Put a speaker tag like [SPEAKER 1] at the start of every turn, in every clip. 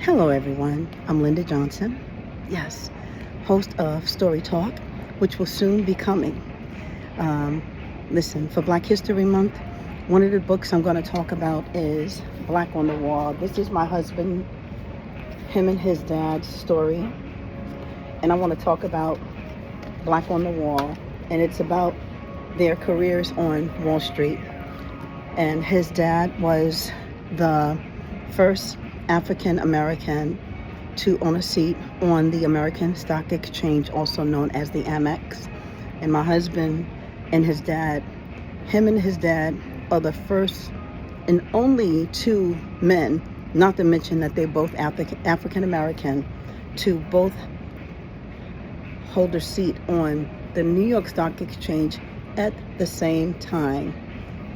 [SPEAKER 1] Hello, everyone. I'm Linda Johnson. Yes, host of Story Talk, which will soon be coming. Um, Listen, for Black History Month, one of the books I'm going to talk about is Black on the Wall. This is my husband, him and his dad's story. And I want to talk about Black on the Wall. And it's about their careers on Wall Street. And his dad was the first African American to own a seat on the American Stock Exchange, also known as the Amex. And my husband and his dad, him and his dad, are the first and only two men, not to mention that they're both African American, to both hold a seat on the New York Stock Exchange at the same time.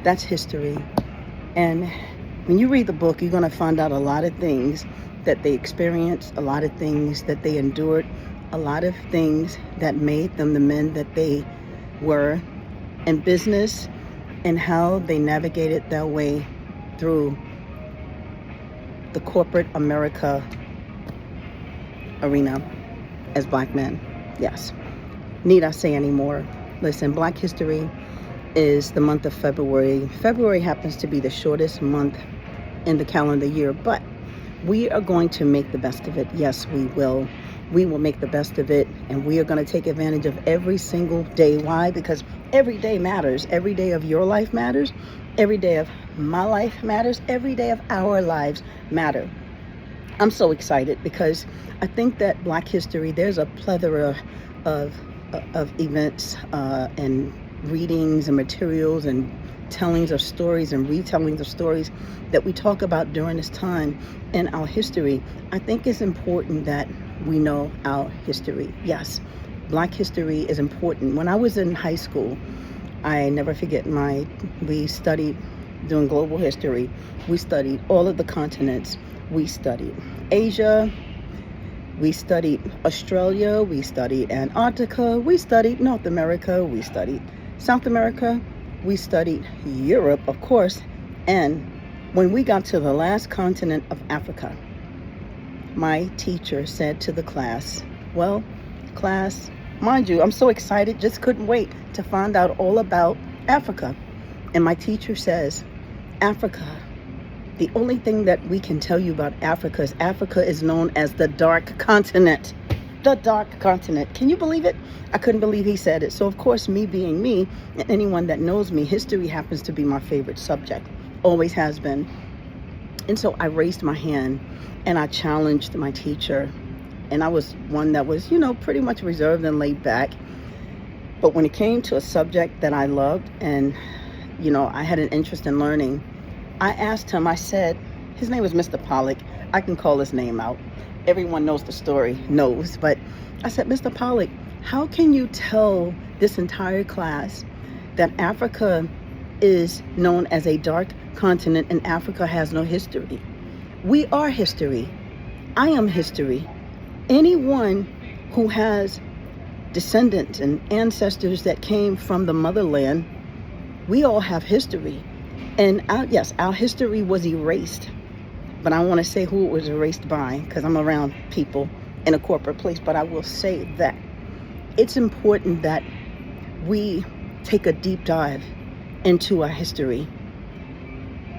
[SPEAKER 1] That's history. And when you read the book, you're going to find out a lot of things that they experienced, a lot of things that they endured, a lot of things that made them the men that they were in business, and how they navigated their way through the corporate America arena as Black men. Yes. Need I say any more? Listen, Black History is the month of February. February happens to be the shortest month in the calendar year, but we are going to make the best of it. Yes, we will. We will make the best of it, and we are going to take advantage of every single day. Why? Because every day matters. Every day of your life matters. Every day of my life matters. Every day of our lives matter. I'm so excited because I think that Black History, there's a plethora of events and readings and materials and tellings of stories and retellings of stories that we talk about during this time in our history. I think it's important that we know our history. Yes, Black history is important. When I was in high school, I never forget we studied doing global history. We studied all of the continents. We studied Asia, we studied Australia, we studied Antarctica, we studied North America, we studied South America, we studied Europe, of course, and when we got to the last continent of Africa, my teacher said to the class, well, class, mind you, I'm so excited, just couldn't wait to find out all about Africa. And my teacher says, Africa, the only thing that we can tell you about Africa is known as the Dark Continent. The Dark Continent. Can you believe it? I couldn't believe he said it. So, of course, me being me, and anyone that knows me, history happens to be my favorite subject. Always has been. And so I raised my hand and I challenged my teacher. And I was one that was, pretty much reserved and laid back. But when it came to a subject that I loved and, I had an interest in learning, I asked him, I said, his name was Mr. Pollock. I can call his name out. Everyone knows the story, knows. But I said, Mr. Pollock, how can you tell this entire class that Africa is known as a dark continent and Africa has no history? We are history. I am history. Anyone who has descendants and ancestors that came from the motherland, we all have history. And our history was erased. But I want to say who it was erased by, because I'm around people in a corporate place. But I will say that it's important that we take a deep dive into our history.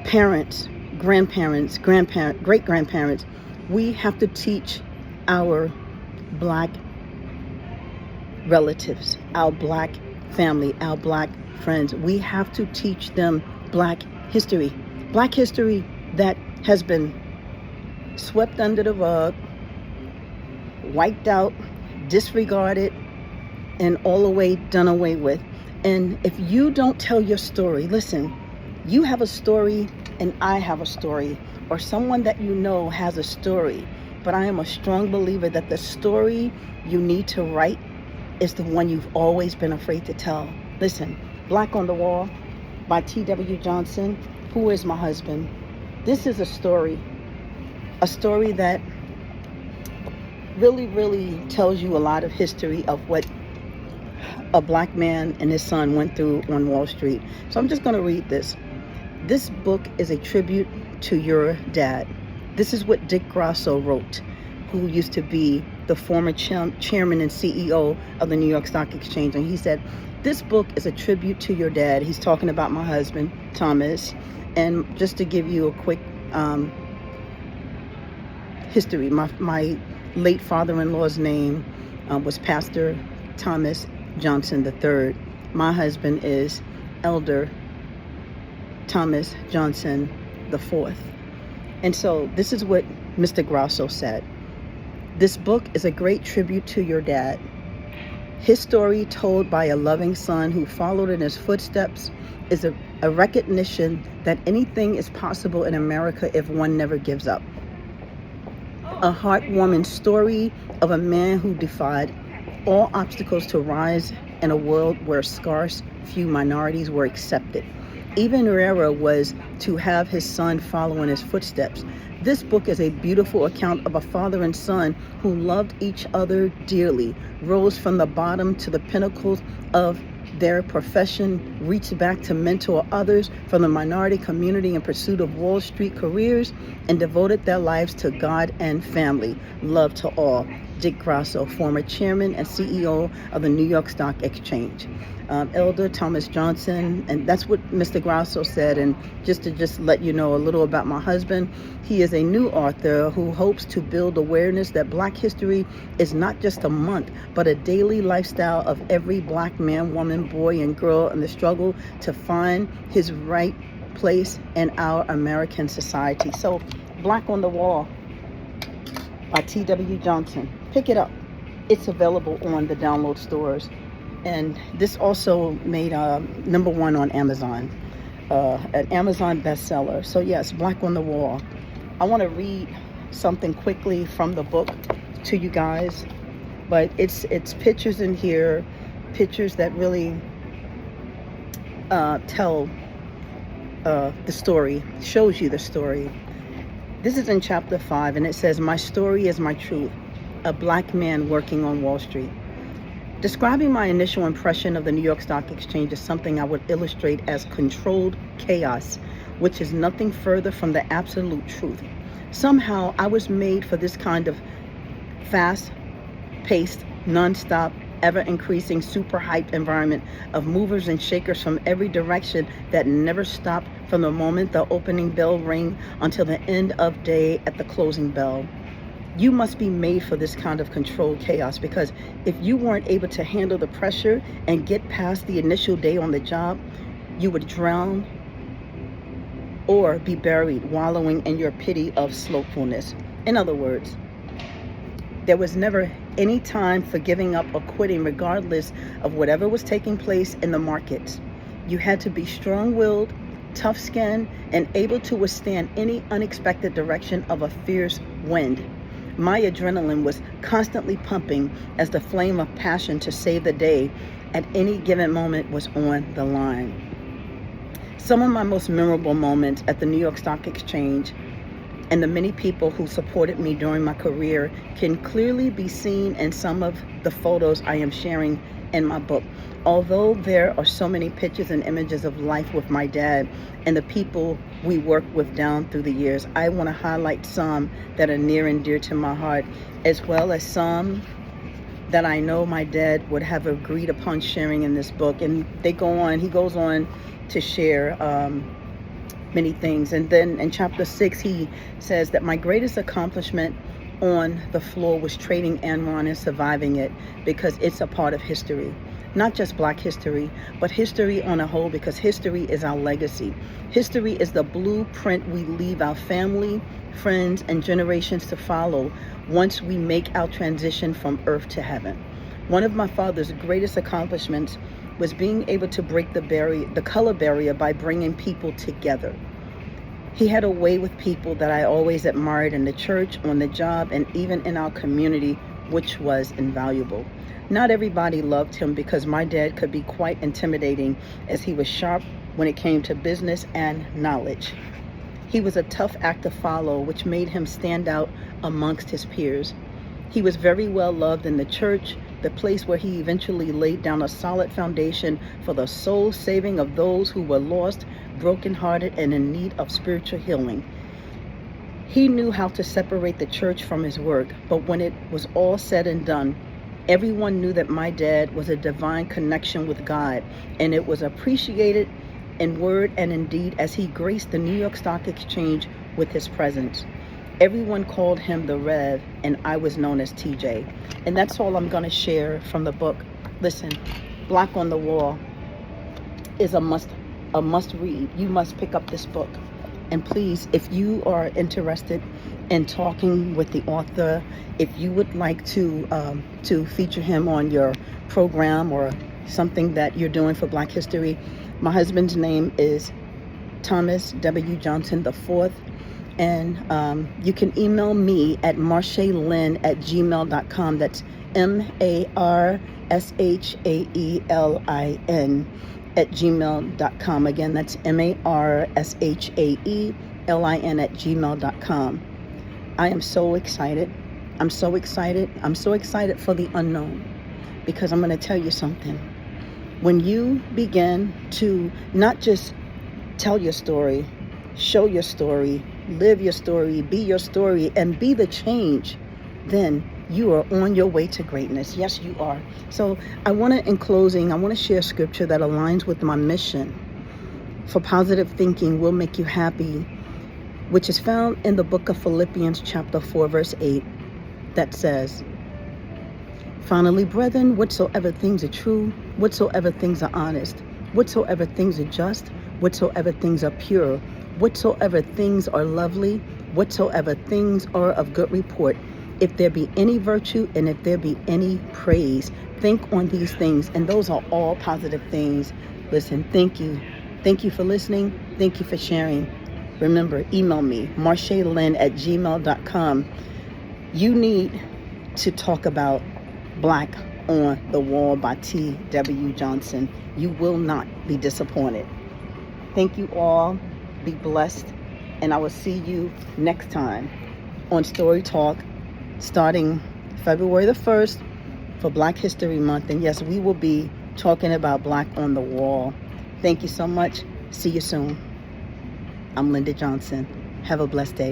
[SPEAKER 1] Parents, grandparents, great-grandparents, we have to teach our Black relatives, our Black family, our Black friends. We have to teach them Black history that has been swept under the rug, wiped out, disregarded, and all the way done away with. And if you don't tell your story, listen, you have a story and I have a story, or someone that you know has a story. But I am a strong believer that the story you need to write is the one you've always been afraid to tell. Listen, Black on the Wall by T.W. Johnson, who is my husband. This is a story that really, really tells you a lot of history of what a Black man and his son went through on Wall Street. So I'm just going to read this. This book is a tribute to your dad. This is what Dick Grasso wrote, who used to be the former chairman and CEO of the New York Stock Exchange. And he said, this book is a tribute to your dad. He's talking about my husband, Thomas. And just to give you a quick history, my late father-in-law's name was Pastor Thomas Johnson III. My husband is Elder Thomas Johnson IV. And so this is what Mr. Grasso said. This book is a great tribute to your dad. His story, told by a loving son who followed in his footsteps, is a recognition that anything is possible in America if one never gives up. A heartwarming story of a man who defied all obstacles to rise in a world where scarce few minorities were accepted. Even Herrera was to have his son follow in his footsteps. This book is a beautiful account of a father and son who loved each other dearly, rose from the bottom to the pinnacles of their profession, reached back to mentor others from the minority community in pursuit of Wall Street careers, and devoted their lives to God and family. Love to all. Dick Grasso, former chairman and CEO of the New York Stock Exchange. Elder Thomas Johnson, and that's what Mr. Grasso said. And just to let you know a little about my husband, he is a new author who hopes to build awareness that Black history is not just a month, but a daily lifestyle of every Black man, woman, boy, and girl in the struggle to find his right place in our American society. So, Black on the Wall by T.W. Johnson. Pick it up. It's available on the download stores. And this also made #1 on Amazon, an Amazon bestseller. So yes, Black on the Wall. I want to read something quickly from the book to you guys, but it's pictures in here, pictures that really tell the story, shows you the story. This is in chapter 5, and it says, "My story is my truth, a Black man working on Wall Street." Describing my initial impression of the New York Stock Exchange is something I would illustrate as controlled chaos, which is nothing further from the absolute truth. Somehow, I was made for this kind of fast-paced, non-stop, ever-increasing, super-hyped environment of movers and shakers from every direction that never stopped from the moment the opening bell rang until the end of day at the closing bell. You must be made for this kind of controlled chaos, because if you weren't able to handle the pressure and get past the initial day on the job, you would drown or be buried, wallowing in your pity of slowfulness. In other words, there was never any time for giving up or quitting, regardless of whatever was taking place in the markets. You had to be strong-willed, tough-skinned, and able to withstand any unexpected direction of a fierce wind. My adrenaline was constantly pumping as the flame of passion to save the day at any given moment was on the line. Some of my most memorable moments at the New York Stock Exchange and the many people who supported me during my career can clearly be seen in some of the photos I am sharing in my book. Although there are so many pictures and images of life with my dad and the people we worked with down through the years, I want to highlight some that are near and dear to my heart, as well as some that I know my dad would have agreed upon sharing in this book. And he goes on to share many things. And then in chapter 6, he says that my greatest accomplishment on the floor was trading Enron and surviving it, because it's a part of history. Not just Black history, but history on a whole, because history is our legacy. History is the blueprint we leave our family, friends, and generations to follow once we make our transition from earth to heaven. One of my father's greatest accomplishments was being able to break the color barrier by bringing people together. He had a way with people that I always admired in the church, on the job, and even in our community, which was invaluable. Not everybody loved him, because my dad could be quite intimidating, as he was sharp when it came to business and knowledge. He was a tough act to follow, which made him stand out amongst his peers. He was very well loved in the church, the place where he eventually laid down a solid foundation for the soul saving of those who were lost, brokenhearted, and in need of spiritual healing. He knew how to separate the church from his work, but when it was all said and done, everyone knew that my dad was a divine connection with God, and it was appreciated in word and in deed as he graced the New York Stock Exchange with his presence. Everyone called him the Rev, and I was known as TJ. And that's all I'm going to share from the book. Listen, Black on the Wall is a must read. You must pick up this book. And please, if you are interested in talking with the author, if you would like to feature him on your program or something that you're doing for Black History, my husband's name is Thomas W. Johnson IV. And you can email me at marshaelin@gmail.com. That's marshaelin@gmail.com. Again, that's marshaelin@gmail.com. I am so excited. I'm so excited. I'm so excited for the unknown, because I'm going to tell you something. When you begin to not just tell your story, show your story, live your story, be your story, and be the change, then you are on your way to greatness. Yes, you are. So in closing, I want to share scripture that aligns with my mission. For positive thinking will make you happy, which is found in the book of Philippians chapter 4, verse 8, that says, finally, brethren, whatsoever things are true, whatsoever things are honest, whatsoever things are just, whatsoever things are pure, whatsoever things are lovely, whatsoever things are of good report, if there be any virtue and if there be any praise, think on these things. And those are all positive things. Listen, thank you. Thank you for listening. Thank you for sharing. Remember, email me, marshaelin@gmail.com. You need to talk about Black on the Wall by T.W. Johnson. You will not be disappointed. Thank you all. Be blessed. And I will see you next time on Story Talk, starting February the 1st for Black History Month. And yes, we will be talking about Black on the Wall. Thank you so much. See you soon. I'm Linda Johnson. Have a blessed day.